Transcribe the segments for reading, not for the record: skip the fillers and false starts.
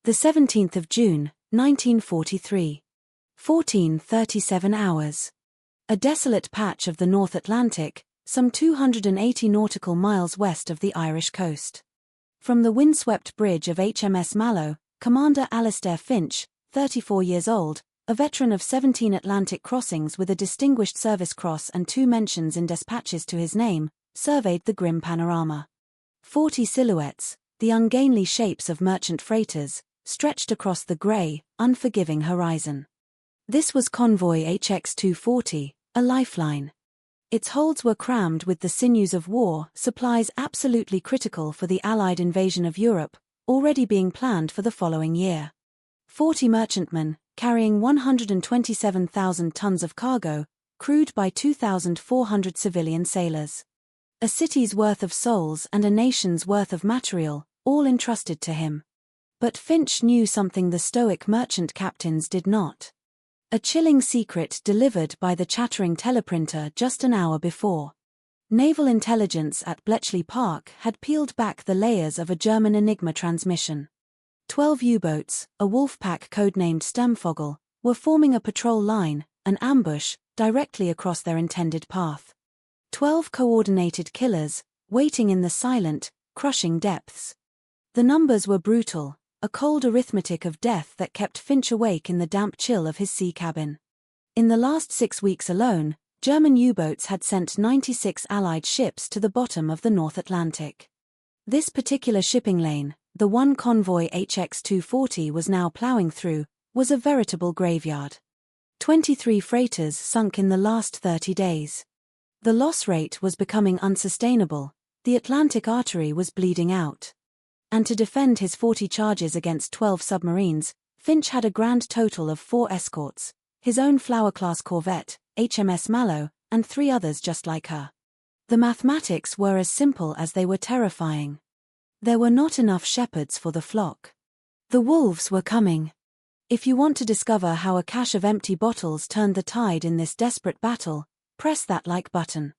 The 17th of June, 1943. 14:37 hours. A desolate patch of the North Atlantic, some 280 nautical miles west of the Irish coast. From the windswept bridge of HMS Mallow, Commander Alastair Finch, 34 years old, a veteran of 17 Atlantic crossings with a Distinguished Service Cross and 2 mentions in dispatches to his name, surveyed the grim panorama. 40 silhouettes, the ungainly shapes of merchant freighters, stretched across the grey, unforgiving horizon. This was convoy HX-240, a lifeline. Its holds were crammed with the sinews of war, supplies absolutely critical for the Allied invasion of Europe, already being planned for the following year. 40 merchantmen, carrying 127,000 tons of cargo, crewed by 2,400 civilian sailors. A city's worth of souls and a nation's worth of material, all entrusted to him. But Finch knew something the stoic merchant captains did not. A chilling secret delivered by the chattering teleprinter just an hour before. Naval intelligence at Bletchley Park had peeled back the layers of a German Enigma transmission. 12 U-boats, a wolfpack codenamed Sturmvogel, were forming a patrol line, an ambush, directly across their intended path. 12 coordinated killers, waiting in the silent, crushing depths. The numbers were brutal, a cold arithmetic of death that kept Finch awake in the damp chill of his sea cabin. In the last 6 weeks alone, German U-boats had sent 96 Allied ships to the bottom of the North Atlantic. This particular shipping lane, the one convoy HX-240 was now ploughing through, was a veritable graveyard. 23 freighters sunk in the last 30 days. The loss rate was becoming unsustainable, the Atlantic artery was bleeding out. And to defend his 40 charges against 12 submarines, Finch had a grand total of 4 escorts, his own Flower-class corvette, HMS Mallow, and 3 others just like her. The mathematics were as simple as they were terrifying. There were not enough shepherds for the flock. The wolves were coming. If you want to discover how a cache of empty bottles turned the tide in this desperate battle, press that like button.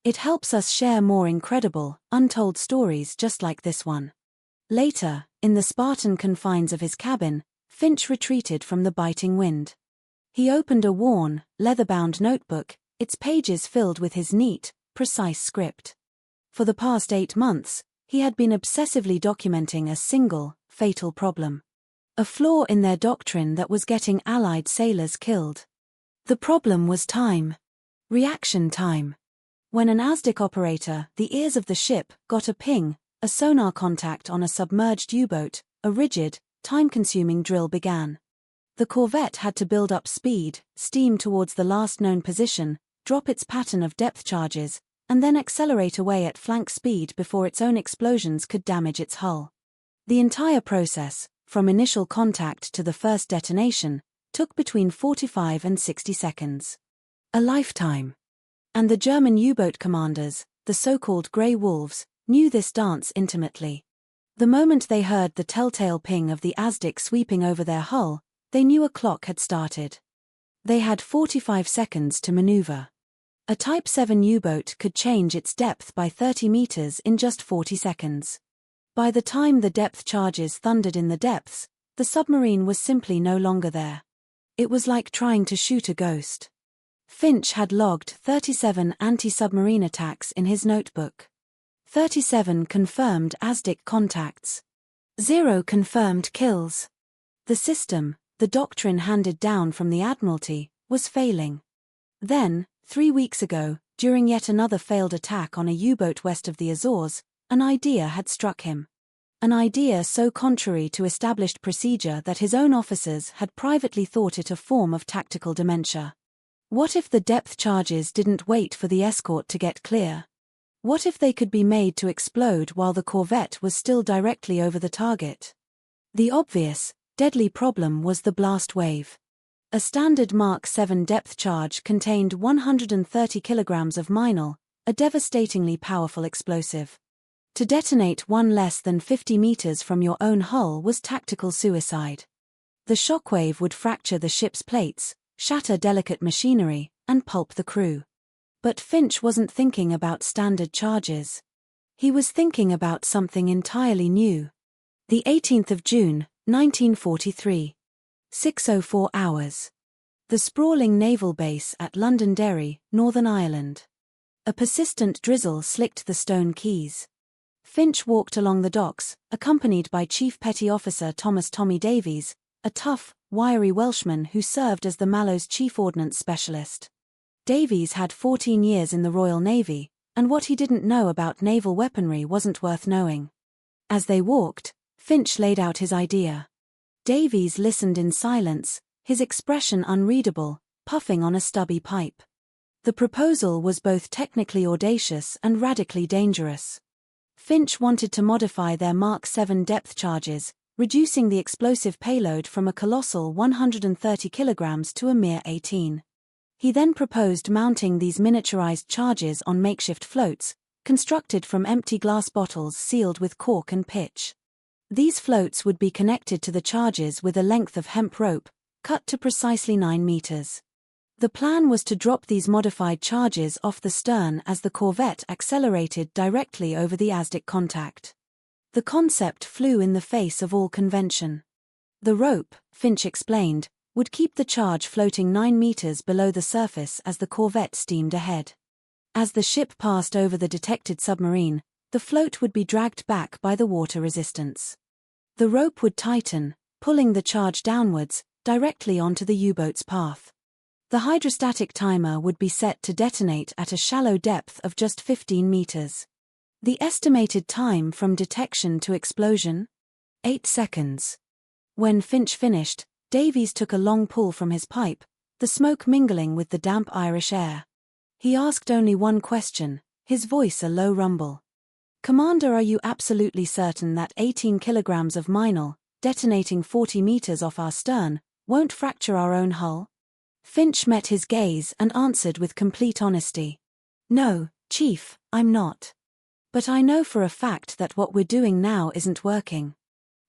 It helps us share more incredible, untold stories just like this one. Later, in the Spartan confines of his cabin, Finch retreated from the biting wind. He opened a worn, leather-bound notebook, its pages filled with his neat, precise script. For the past 8 months, he had been obsessively documenting a single, fatal problem. A flaw in their doctrine that was getting Allied sailors killed. The problem was time. Reaction time. When an ASDIC operator, the ears of the ship, got a ping, a sonar contact on a submerged U-boat, a rigid, time-consuming drill began. The corvette had to build up speed, steam towards the last known position, drop its pattern of depth charges, and then accelerate away at flank speed before its own explosions could damage its hull. The entire process, from initial contact to the first detonation, took between 45 and 60 seconds. A lifetime. And the German U-boat commanders, the so-called Grey Wolves, knew this dance intimately. The moment they heard the telltale ping of the ASDIC sweeping over their hull, they knew a clock had started. They had 45 seconds to maneuver. A Type 7 U-boat could change its depth by 30 meters in just 40 seconds. By the time the depth charges thundered in the depths, the submarine was simply no longer there. It was like trying to shoot a ghost. Finch had logged 37 anti-submarine attacks in his notebook. 37 confirmed ASDIC contacts. 0 confirmed kills. The system, the doctrine handed down from the Admiralty, was failing. Then, 3 weeks ago, during yet another failed attack on a U-boat west of the Azores, an idea had struck him. An idea so contrary to established procedure that his own officers had privately thought it a form of tactical dementia. What if the depth charges didn't wait for the escort to get clear? What if they could be made to explode while the corvette was still directly over the target? The obvious, deadly problem was the blast wave. A standard Mark 7 depth charge contained 130 kilograms of minel, a devastatingly powerful explosive. To detonate one less than 50 meters from your own hull was tactical suicide. The shockwave would fracture the ship's plates, shatter delicate machinery, and pulp the crew. But Finch wasn't thinking about standard charges. He was thinking about something entirely new. The 18th of June, 1943. 6:04 hours. The sprawling naval base at Londonderry, Northern Ireland. A persistent drizzle slicked the stone quays. Finch walked along the docks, accompanied by Chief Petty Officer Thomas "Tommy" Davies, a tough, wiry Welshman who served as the Mallow's chief ordnance specialist. Davies had 14 years in the Royal Navy, and what he didn't know about naval weaponry wasn't worth knowing. As they walked, Finch laid out his idea. Davies listened in silence, his expression unreadable, puffing on a stubby pipe. The proposal was both technically audacious and radically dangerous. Finch wanted to modify their Mark 7 depth charges, reducing the explosive payload from a colossal 130 kilograms to a mere 18. He then proposed mounting these miniaturized charges on makeshift floats, constructed from empty glass bottles sealed with cork and pitch. These floats would be connected to the charges with a length of hemp rope, cut to precisely 9 meters. The plan was to drop these modified charges off the stern as the corvette accelerated directly over the ASDIC contact. The concept flew in the face of all convention. The rope, Finch explained, would keep the charge floating 9 meters below the surface as the corvette steamed ahead. As the ship passed over the detected submarine, the float would be dragged back by the water resistance. The rope would tighten, pulling the charge downwards, directly onto the U-boat's path. The hydrostatic timer would be set to detonate at a shallow depth of just 15 meters. The estimated time from detection to explosion? 8 seconds. When Finch finished, Davies took a long pull from his pipe, the smoke mingling with the damp Irish air. He asked only one question, his voice a low rumble. "Commander, are you absolutely certain that 18 kilograms of minel, detonating 40 meters off our stern, won't fracture our own hull?" Finch met his gaze and answered with complete honesty. "No, Chief, I'm not. But I know for a fact that what we're doing now isn't working.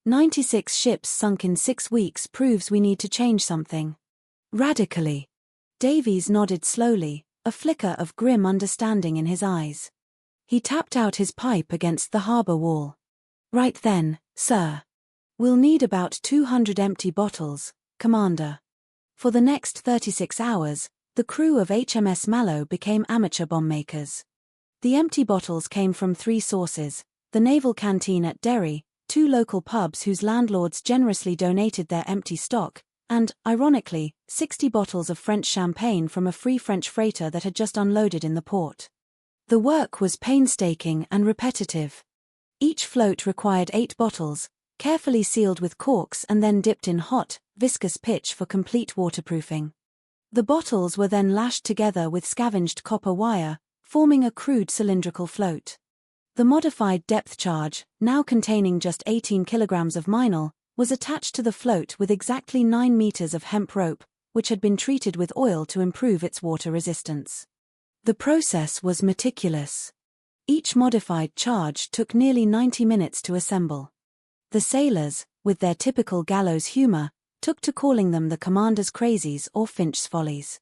96 ships sunk in 6 weeks proves we need to change something. Radically." Davies nodded slowly, a flicker of grim understanding in his eyes. He tapped out his pipe against the harbor wall. "Right then, sir. We'll need about 200 empty bottles, Commander." For the next 36 hours, the crew of HMS Mallow became amateur bomb makers. The empty bottles came from 3 sources: the naval canteen at Derry, 2 local pubs whose landlords generously donated their empty stock, and, ironically, 60 bottles of French champagne from a free French freighter that had just unloaded in the port. The work was painstaking and repetitive. Each float required 8 bottles, carefully sealed with corks and then dipped in hot, viscous pitch for complete waterproofing. The bottles were then lashed together with scavenged copper wire, forming a crude cylindrical float. The modified depth charge, now containing just 18 kilograms of minel, was attached to the float with exactly 9 meters of hemp rope, which had been treated with oil to improve its water resistance. The process was meticulous. Each modified charge took nearly 90 minutes to assemble. The sailors, with their typical gallows humor, took to calling them the Commander's Crazies or Finch's Follies.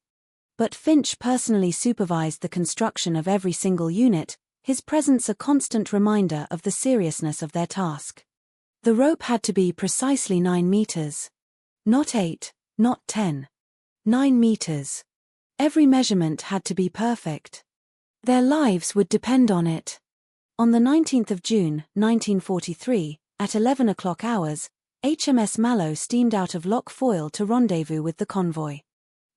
But Finch personally supervised the construction of every single unit, his presence a constant reminder of the seriousness of their task. The rope had to be precisely 9 meters. Not 8, not 10. 9 meters. Every measurement had to be perfect. Their lives would depend on it. On the 19th of June, 1943, at 11 o'clock hours, HMS Mallow steamed out of Loch Foyle to rendezvous with the convoy.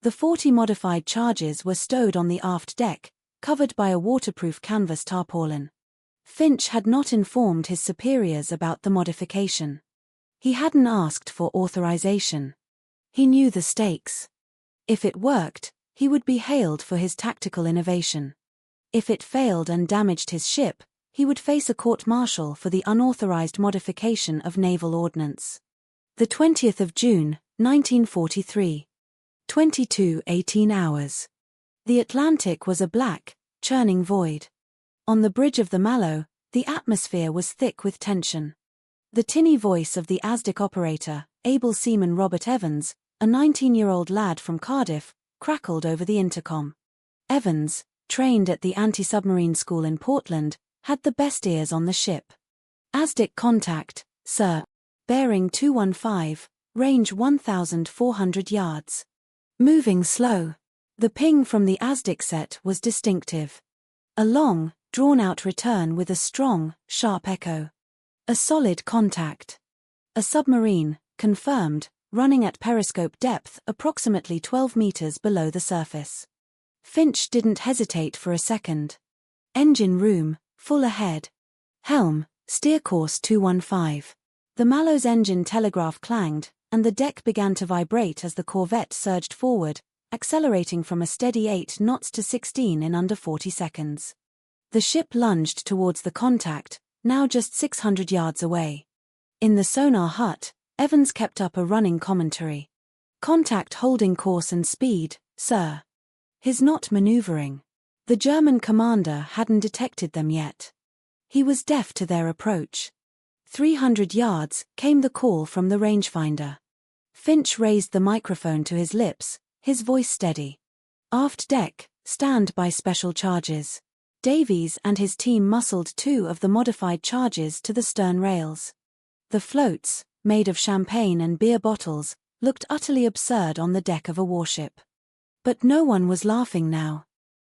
The 40 modified charges were stowed on the aft deck, covered by a waterproof canvas tarpaulin. Finch had not informed his superiors about the modification. He hadn't asked for authorization. He knew the stakes. If it worked, he would be hailed for his tactical innovation. If it failed and damaged his ship, he would face a court-martial for the unauthorized modification of naval ordnance. The 20th of June, 1943. 22:18 hours. The Atlantic was a black, churning void. On the bridge of the Mallow, the atmosphere was thick with tension. The tinny voice of the ASDIC operator, able seaman Robert Evans, a 19-year-old lad from Cardiff, crackled over the intercom. Evans, trained at the anti-submarine school in Portland, had the best ears on the ship. "ASDIC contact, sir. bearing 215, range 1,400 yards. Moving slow. The ping from the ASDIC set was distinctive. A long, drawn-out return with a strong, sharp echo. A solid contact. A submarine, confirmed, running at periscope depth approximately 12 meters below the surface. Finch didn't hesitate for a second. Engine room, full ahead. Helm, steer course 215. The Mallow's engine telegraph clanged, and the deck began to vibrate as the corvette surged forward, accelerating from a steady 8 knots to 16 in under 40 seconds. The ship lunged towards the contact, now just 600 yards away. In the sonar hut, Evans kept up a running commentary. "Contact holding course and speed, sir." His not maneuvering. The German commander hadn't detected them yet. He was deaf to their approach. 300 yards, came the call from the rangefinder. Finch raised the microphone to his lips, his voice steady. "Aft deck, stand by special charges." Davies and his team muscled 2 of the modified charges to the stern rails. The floats, made of champagne and beer bottles, looked utterly absurd on the deck of a warship. But no one was laughing now.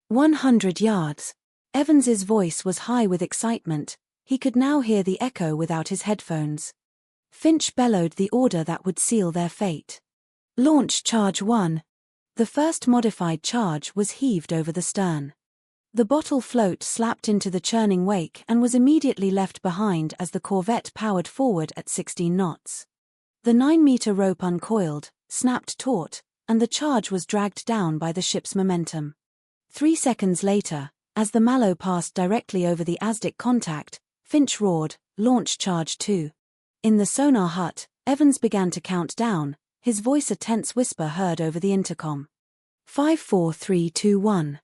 100 yards. Evans's voice was high with excitement. He could now hear the echo without his headphones. Finch bellowed the order that would seal their fate. "Launch charge 1." The first modified charge was heaved over the stern. The bottle float slapped into the churning wake and was immediately left behind as the corvette powered forward at 16 knots. The 9-meter rope uncoiled, snapped taut, and the charge was dragged down by the ship's momentum. 3 seconds later, as the Mallow passed directly over the ASDIC contact, Finch roared, "Launch charge 2." In the sonar hut, Evans began to count down, his voice a tense whisper heard over the intercom. 5, 4, 3, 2, 1.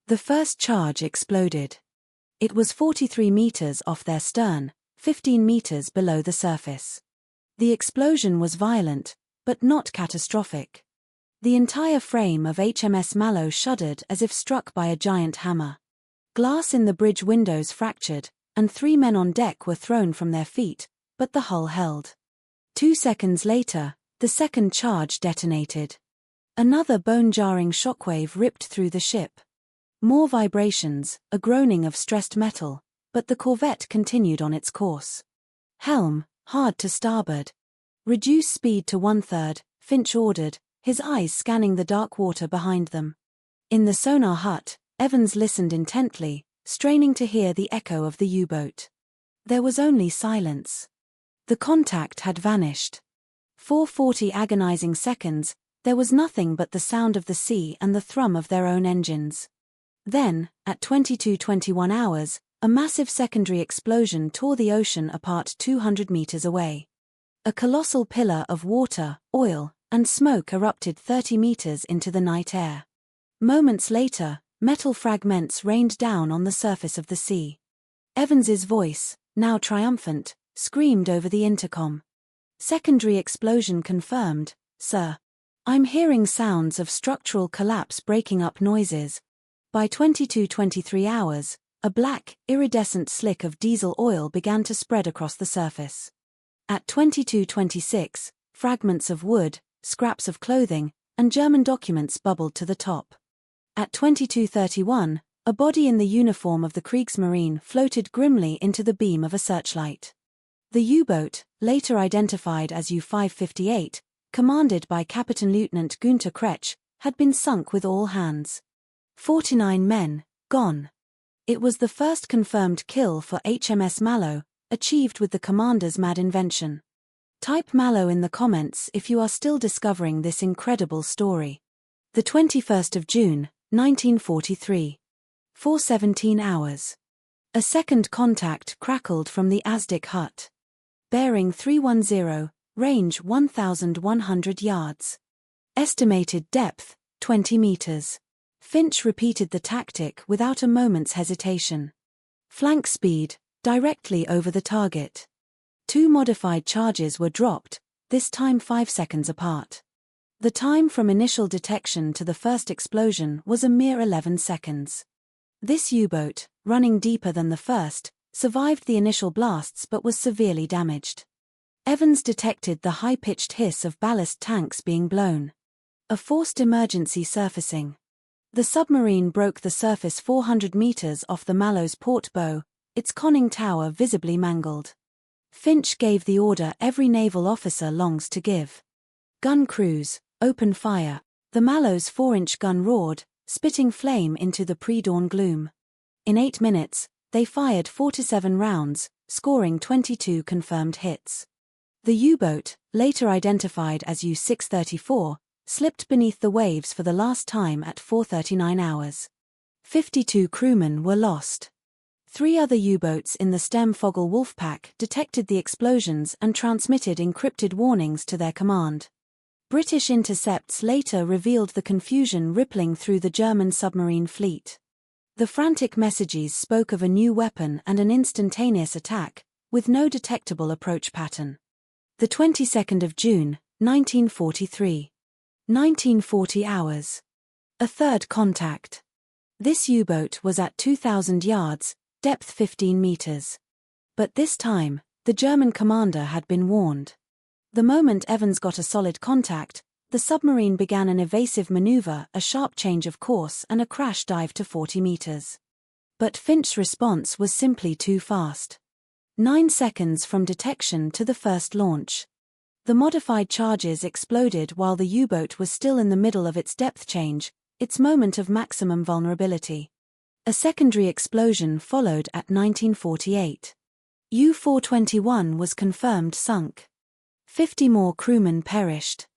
The first charge exploded. It was 43 meters off their stern, 15 meters below the surface. The explosion was violent, but not catastrophic. The entire frame of HMS Mallow shuddered as if struck by a giant hammer. Glass in the bridge windows fractured, and 3 men on deck were thrown from their feet, but the hull held. 2 seconds later, the second charge detonated. Another bone-jarring shockwave ripped through the ship. More vibrations, a groaning of stressed metal, but the corvette continued on its course. "Helm, hard to starboard." "Reduce speed to 1/3, Finch ordered, his eyes scanning the dark water behind them. In the sonar hut, Evans listened intently, straining to hear the echo of the U-boat. There was only silence. The contact had vanished. For 40 agonizing seconds, there was nothing but the sound of the sea and the thrum of their own engines. Then, at 22:21 hours, a massive secondary explosion tore the ocean apart 200 meters away. A colossal pillar of water, oil, and smoke erupted 30 meters into the night air. Moments later, metal fragments rained down on the surface of the sea. Evans's voice, now triumphant, screamed over the intercom. "Secondary explosion confirmed, sir. I'm hearing sounds of structural collapse breaking up noises." By 22:23 hours, a black, iridescent slick of diesel oil began to spread across the surface. At 22:26, fragments of wood, scraps of clothing, and German documents bubbled to the top. At 22:31, a body in the uniform of the Kriegsmarine floated grimly into the beam of a searchlight. The U-boat, later identified as U-558, commanded by Captain Lieutenant Günther Kretsch, had been sunk with all hands. 49 men, gone. It was the first confirmed kill for HMS Mallow, achieved with the commander's mad invention. Type Mallow in the comments if you are still discovering this incredible story. The 21st of June, 1943. 4:17 hours. A second contact crackled from the ASDIC hut. Bearing 310, range 1,100 yards. Estimated depth, 20 meters. Finch repeated the tactic without a moment's hesitation. Flank speed, directly over the target. 2 modified charges were dropped, this time 5 seconds apart. The time from initial detection to the first explosion was a mere 11 seconds. This U-boat, running deeper than the first, survived the initial blasts but was severely damaged. Evans detected the high-pitched hiss of ballast tanks being blown. A forced emergency surfacing. The submarine broke the surface 400 meters off the Mallow's port bow, its conning tower visibly mangled. Finch gave the order every naval officer longs to give. Gun crews, open fire. The Mallow's 4-inch gun roared, spitting flame into the pre-dawn gloom. In 8 minutes, they fired 47 rounds, scoring 22 confirmed hits. The U-boat, later identified as U-634, slipped beneath the waves for the last time at 4:39 hours. 52 crewmen were lost. 3 other U-boats in the Sturmvogel Wolfpack detected the explosions and transmitted encrypted warnings to their command. British intercepts later revealed the confusion rippling through the German submarine fleet. The frantic messages spoke of a new weapon and an instantaneous attack, with no detectable approach pattern. The 22nd of June, 1943. 1940 hours. A third contact. This U-boat was at 2,000 yards, depth 15 meters. But this time, the German commander had been warned. The moment Evans got a solid contact, the submarine began an evasive maneuver, a sharp change of course and a crash dive to 40 meters. But Finch's response was simply too fast. 9 seconds from detection to the first launch. The modified charges exploded while the U-boat was still in the middle of its depth change, its moment of maximum vulnerability. A secondary explosion followed at 1948. U-421 was confirmed sunk. 50 more crewmen perished.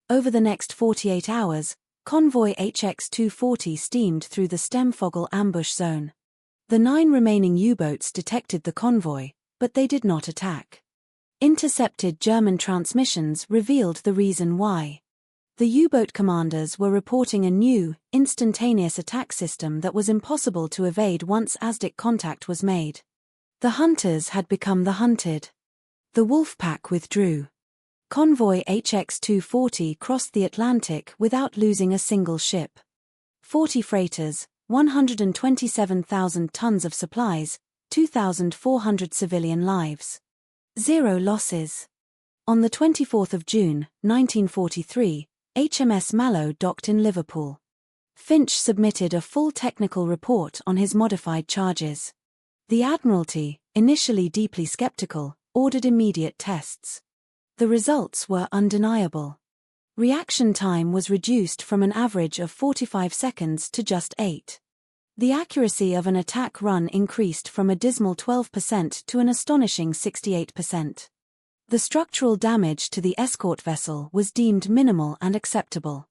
Over the next 48 hours, convoy HX-240 steamed through the Sturmvogel ambush zone. The 9 remaining U-boats detected the convoy, but they did not attack. Intercepted German transmissions revealed the reason why. The U-boat commanders were reporting a new, instantaneous attack system that was impossible to evade once ASDIC contact was made. The hunters had become the hunted. The Wolfpack withdrew. Convoy HX-240 crossed the Atlantic without losing a single ship. 40 freighters, 127,000 tons of supplies, 2,400 civilian lives. 0 losses. On the 24th of June, 1943, HMS Mallow docked in Liverpool. Finch submitted a full technical report on his modified charges. The Admiralty, initially deeply skeptical, ordered immediate tests. The results were undeniable. Reaction time was reduced from an average of 45 seconds to just 8. The accuracy of an attack run increased from a dismal 12% to an astonishing 68%. The structural damage to the escort vessel was deemed minimal and acceptable.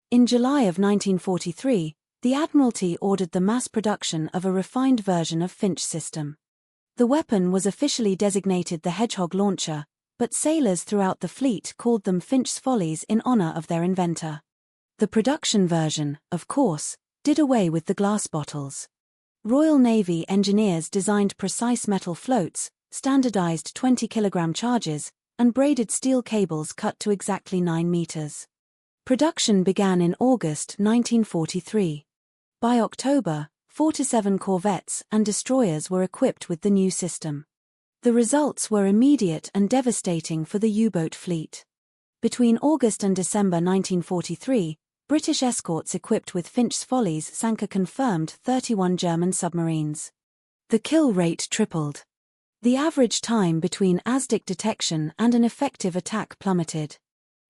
In July of 1943, the Admiralty ordered the mass production of a refined version of Finch system. The weapon was officially designated the Hedgehog launcher, but sailors throughout the fleet called them Finch's Follies in honor of their inventor. The production version, of course, did away with the glass bottles. Royal Navy engineers designed precise metal floats, standardized 20-kilogram charges, and braided steel cables cut to exactly 9 meters. Production began in August 1943. By October, 47 corvettes and destroyers were equipped with the new system. The results were immediate and devastating for the U-boat fleet. Between August and December 1943, British escorts equipped with Finch's Follies sank a confirmed 31 German submarines. The kill rate tripled. The average time between ASDIC detection and an effective attack plummeted.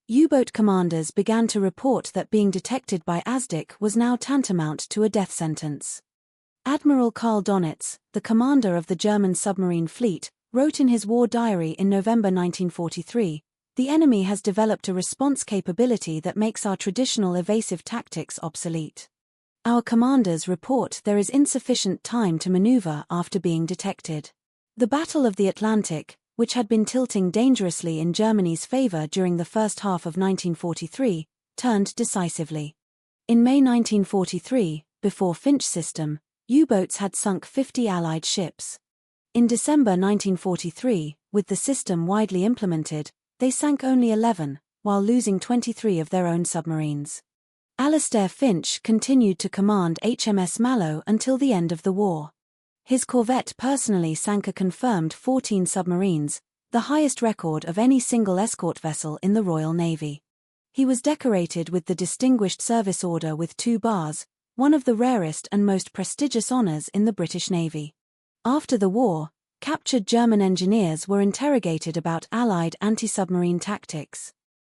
U-boat commanders began to report that being detected by ASDIC was now tantamount to a death sentence. Admiral Karl Donitz, the commander of the German submarine fleet, wrote in his war diary in November 1943, "The enemy has developed a response capability that makes our traditional evasive tactics obsolete. Our commanders report there is insufficient time to maneuver after being detected." The Battle of the Atlantic, which had been tilting dangerously in Germany's favor during the first half of 1943, turned decisively. In May 1943, before Finch system, U-boats had sunk 50 Allied ships. In December 1943, with the system widely implemented, they sank only 11, while losing 23 of their own submarines. Alastair Finch continued to command HMS Mallow until the end of the war. His corvette personally sank a confirmed 14 submarines, the highest record of any single escort vessel in the Royal Navy. He was decorated with the Distinguished Service Order with 2 bars, one of the rarest and most prestigious honors in the British Navy. After the war, captured German engineers were interrogated about Allied anti-submarine tactics.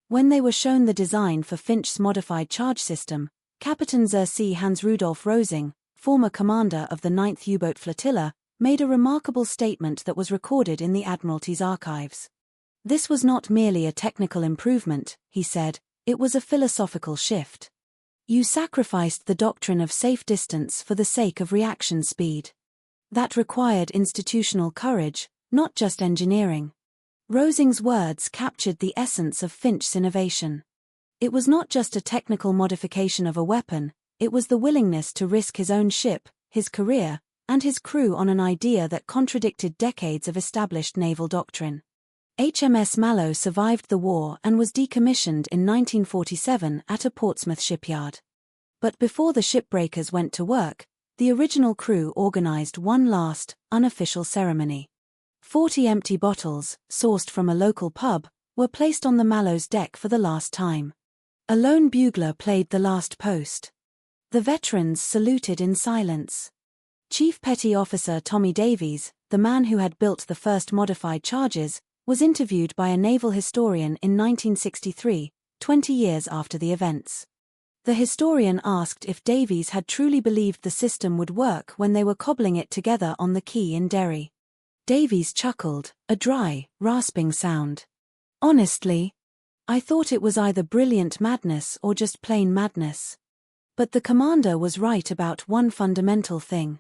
When they were shown the design for Finch's modified charge system, Captain Sir C. Hans Rudolf Rosing, former commander of the 9th U-boat flotilla, made a remarkable statement that was recorded in the Admiralty's archives. "This was not merely a technical improvement," he said, "it was a philosophical shift. You sacrificed the doctrine of safe distance for the sake of reaction speed. That required institutional courage, not just engineering." Rosing's words captured the essence of Finch's innovation. It was not just a technical modification of a weapon, it was the willingness to risk his own ship, his career, and his crew on an idea that contradicted decades of established naval doctrine. HMS Mallow survived the war and was decommissioned in 1947 at a Portsmouth shipyard. But before the shipbreakers went to work, the original crew organized one last, unofficial ceremony. 40 empty bottles, sourced from a local pub, were placed on the Mallow's deck for the last time. A lone bugler played the last post. The veterans saluted in silence. Chief Petty Officer Tommy Davies, the man who had built the first modified charges, was interviewed by a naval historian in 1963, 20 years after the events. The historian asked if Davies had truly believed the system would work when they were cobbling it together on the quay in Derry. Davies chuckled, a dry, rasping sound. "Honestly, I thought it was either brilliant madness or just plain madness. But the commander was right about one fundamental thing.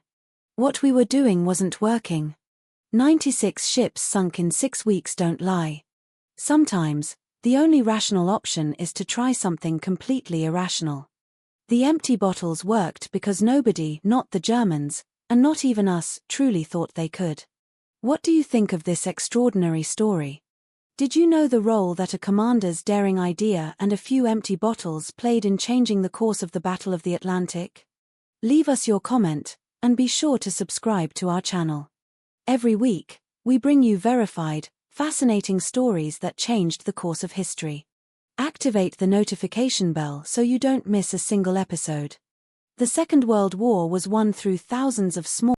What we were doing wasn't working. 96 ships sunk in 6 weeks don't lie. Sometimes, the only rational option is to try something completely irrational." The empty bottles worked because nobody, not the Germans, and not even us, truly thought they could. What do you think of this extraordinary story? Did you know the role that a commander's daring idea and a few empty bottles played in changing the course of the Battle of the Atlantic? Leave us your comment, and be sure to subscribe to our channel. Every week, we bring you verified, fascinating stories that changed the course of history. Activate the notification bell so you don't miss a single episode. The Second World War was won through thousands of small